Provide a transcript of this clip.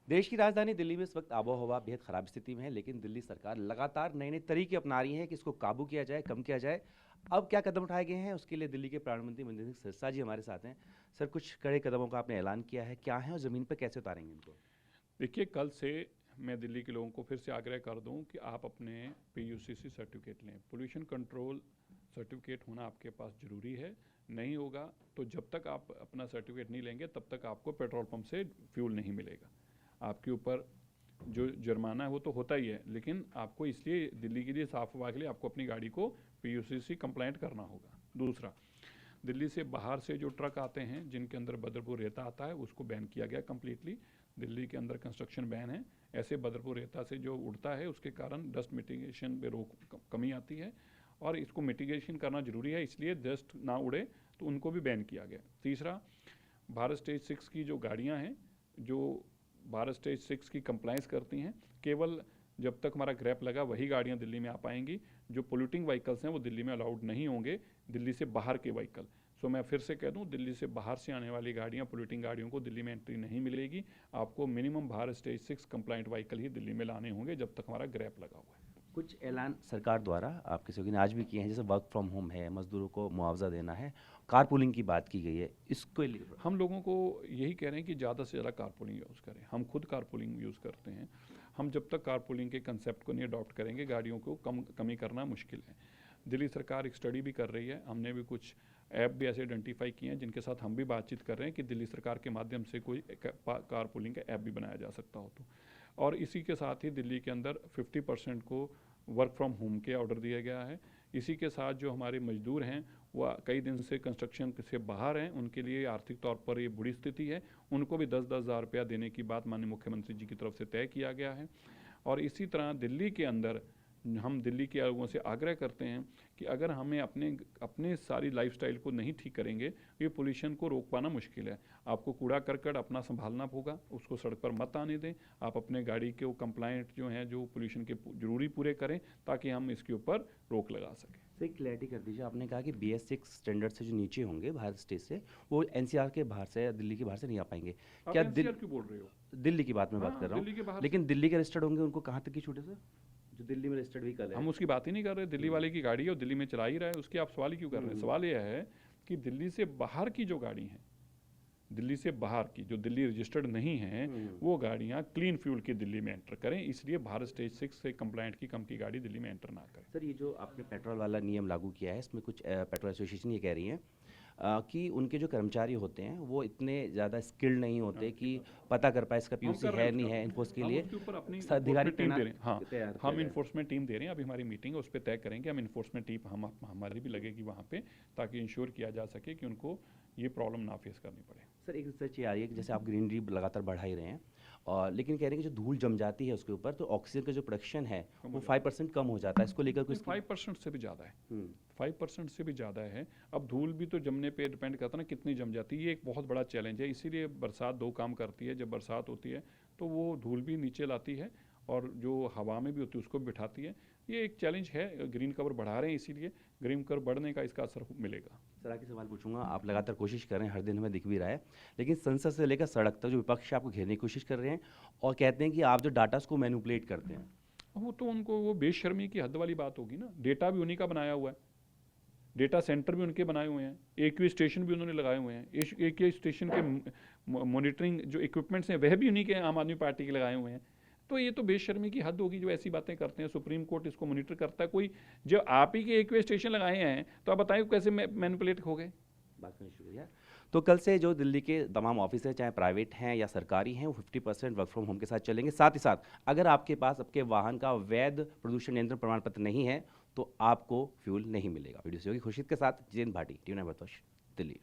देश की राजधानी दिल्ली में इस वक्त आबोहवा बेहद खराब स्थिति में है, लेकिन दिल्ली सरकार लगातार नए नए तरीके अपना रही है कि इसको काबू किया जाए, कम किया जाए। अब क्या कदम उठाए गए हैं, उसके लिए दिल्ली के प्रधानमंत्री मनजीत सिंह सिरसा जी हमारे साथ हैं। सर, कुछ कड़े कदमों का आपने ऐलान किया है, क्या है और ज़मीन पर कैसे उतारेंगे इनको? देखिए, कल से मैं दिल्ली के लोगों को फिर से आग्रह कर दूं कि आप अपने PUCC सर्टिफिकेट लें। पोल्यूशन कंट्रोल सर्टिफिकेट होना आपके पास ज़रूरी है। नहीं होगा तो जब तक आप अपना सर्टिफिकेट नहीं लेंगे तब तक आपको पेट्रोल पंप से फ्यूल नहीं मिलेगा। आपके ऊपर जो जुर्माना है वो तो होता ही है, लेकिन आपको इसलिए दिल्ली के लिए साफ हवा के लिए आपको अपनी गाड़ी को PUCC कंप्लाइंट करना होगा। दूसरा, दिल्ली से बाहर से जो ट्रक आते हैं जिनके अंदर बदरपुर रेता आता है उसको बैन किया गया कम्प्लीटली। दिल्ली के अंदर कंस्ट्रक्शन बैन है। ऐसे बदरपुर रेता से जो उड़ता है उसके कारण डस्ट मिटिगेशन पे रोक कमी आती है और इसको मिटिगेशन करना जरूरी है, इसलिए डस्ट ना उड़े तो उनको भी बैन किया गया। तीसरा, भारत स्टेज 6 की जो गाड़ियाँ हैं जो भारत स्टेज 6 की कंप्लाइंस करती हैं, केवल जब तक हमारा ग्रैप लगा वही गाड़ियाँ दिल्ली में आ पाएंगी। जो पोल्यूटिंग व्हीकल्स हैं वो दिल्ली में अलाउड नहीं होंगे, दिल्ली से बाहर के व्हीकल। सो मैं फिर से कह दूं, दिल्ली से बाहर से आने वाली गाड़ियाँ, पोल्यूटिंग गाड़ियों को दिल्ली में एंट्री नहीं मिलेगी। आपको minimum Bharat stage 6 compliant vehicle ही दिल्ली में लाने होंगे जब तक हमारा ग्रैप लगा हुआ है। कुछ ऐलान सरकार द्वारा आपके सहयोगी ने आज भी किए हैं, जैसे वर्क फ्रॉम होम है, मजदूरों को मुआवजा देना है, कारपूलिंग की बात की गई है, इसको लिए हम लोगों को यही कह रहे हैं कि ज़्यादा से ज़्यादा कारपूलिंग यूज़ करें। हम खुद कारपूलिंग यूज़ करते हैं। हम जब तक कारपूलिंग के कंसेप्ट को नहीं अडॉप्ट करेंगे गाड़ियों को कमी करना मुश्किल है। दिल्ली सरकार एक स्टडी भी कर रही है। हमने भी कुछ ऐप भी ऐसे आइडेंटिफाई किए हैं जिनके साथ हम भी बातचीत कर रहे हैं कि दिल्ली सरकार के माध्यम से कोई कारपूलिंग का ऐप भी बनाया जा सकता हो तो। और इसी के साथ ही दिल्ली के अंदर 50% को वर्क फ्रॉम होम के ऑर्डर दिया गया है। इसी के साथ जो हमारे मजदूर हैं वह कई दिन से कंस्ट्रक्शन से बाहर हैं, उनके लिए आर्थिक तौर पर ये बुरी स्थिति है, उनको भी 10-10 हज़ार रुपया देने की बात माननीय मुख्यमंत्री जी की तरफ से तय किया गया है। और इसी तरह दिल्ली के अंदर हम दिल्ली के लोगों से आग्रह करते हैं कि अगर हमें अपने सारी लाइफस्टाइल को नहीं ठीक करेंगे, ये पोल्यूशन को रोक पाना मुश्किल है। आपको कूड़ा करकट अपना संभालना होगा, उसको सड़क पर मत आने दें। आप अपने गाड़ी के वो कंप्लाइंट जो हैं, जो पोल्यूशन के जरूरी पूरे करें ताकि हम इसके ऊपर रोक लगा सकें। सर, क्लैरिटी कर दीजिए, आपने कहा कि BS6 स्टैंडर्ड से जो नीचे होंगे भारत स्टेज से, वो NCR के बाहर से, दिल्ली के बाहर से नहीं आ पाएंगे। क्या NCR क्यों बोल रहे हो? दिल्ली की बात में बात कर रहा हूँ, लेकिन दिल्ली के रजिस्टर्ड होंगे, उनको कहाँ तक की छूट है सर? जो दिल्ली में रजिस्टर्ड व्हीकल है, हम उसकी बात ही नहीं कर रहे। दिल्ली वाले की गाड़ी है और दिल्ली में चला ही रहा है, उसकी आप सवाल ही क्यों कर रहे हैं? सवाल यह है कि दिल्ली से बाहर की जो गाड़ी हैं, दिल्ली से बाहर की जो दिल्ली रजिस्टर्ड नहीं हैं, वो गाड़ियाँ क्लीन फ्यूल की दिल्ली में एंटर करें। इसलिए भारत स्टेज 6 से कंप्लाइंट की कम की गाड़ी दिल्ली में एंटर ना करें। सर, ये जो आपने पेट्रोल वाला नियम लागू किया है, इसमें कुछ पेट्रोल एसोसिएशन ये कह रही हैं कि उनके जो कर्मचारी होते हैं वो इतने ज़्यादा स्किल्ड नहीं होते कि पता कर पाए इसका PUC है नहीं है इन्फोर्स के लिए। अधिकारी टीम दे रहे हैं। हाँ, हम इन्फोर्समेंट टीम दे रहे हैं। अभी हमारी मीटिंग है, उस पर तय करेंगे। हम इन्फोर्समेंट टीम हमारी भी लगेगी वहाँ पे, ताकि इंश्योर किया जा सके कि उनको ये प्रॉब्लम ना फेस करनी पड़े। सर, एक रिसर्च ये आ रही है कि जैसे आप ग्रीनरी लगातार बढ़ा ही रहे हैं, और लेकिन कह रहे हैं कि जो धूल जम जाती है उसके ऊपर, तो ऑक्सीजन का जो प्रोडक्शन है वो 5% कम हो जाता है। इसको लेकर कुछ 5% से भी ज़्यादा है। 5% से भी ज़्यादा है। अब धूल भी तो जमने पे डिपेंड करता है ना कितनी जम जाती है। ये एक बहुत बड़ा चैलेंज है। इसीलिए बरसात दो काम करती है। जब बरसात होती है तो वो धूल भी नीचे लाती है और जो हवा में भी होती है उसको भी बिठाती है। ये एक चैलेंज है। ग्रीन कवर बढ़ा रहे हैं, इसीलिए ग्रीन कवर बढ़ने का इसका असर मिलेगा। सर, आगे सवाल पूछूंगा। आप लगातार कोशिश कर रहे हैं, हर दिन हमें दिख भी रहा है, लेकिन संसद से लेकर सड़क तक जो विपक्ष है आपको घेरने की कोशिश कर रहे हैं और कहते हैं कि आप जो डाटा को मैनिपुलेट करते हैं। वो तो उनको वो बेशर्मी की हद वाली बात होगी ना। डेटा भी उन्हीं का बनाया हुआ है, डेटा सेंटर भी उनके बनाए हुए हैं, AQ स्टेशन भी उन्होंने लगाए हुए हैं। AQ स्टेशन के मॉनिटरिंग जो इक्विपमेंट्स हैं वह भी उन्हीं के आम आदमी पार्टी के लगाए हुए हैं। तो ये तो बेशर्मी की हद होगी जो ऐसी बातें करते हैं। सुप्रीम कोर्ट इसको मॉनिटर करता है। कोई जो आप ही के AQ स्टेशन लगाए हैं तो आप बताइए कैसे मैनिपुलेट हो गए। बात करनी शुक्रिया। तो कल से जो दिल्ली के तमाम ऑफिस हैं, चाहे प्राइवेट हैं या सरकारी हैं, वो 50% वर्क फ्रॉम होम के साथ चलेंगे। साथ ही साथ अगर आपके पास आपके वाहन का वैध प्रदूषण नियंत्रण प्रमाण पत्र नहीं है तो आपको फ्यूल नहीं मिलेगा। वीडियो सहयोगी खुर्शीद के साथ जितेंद्र भाटी, टीवी 9 दिल्ली।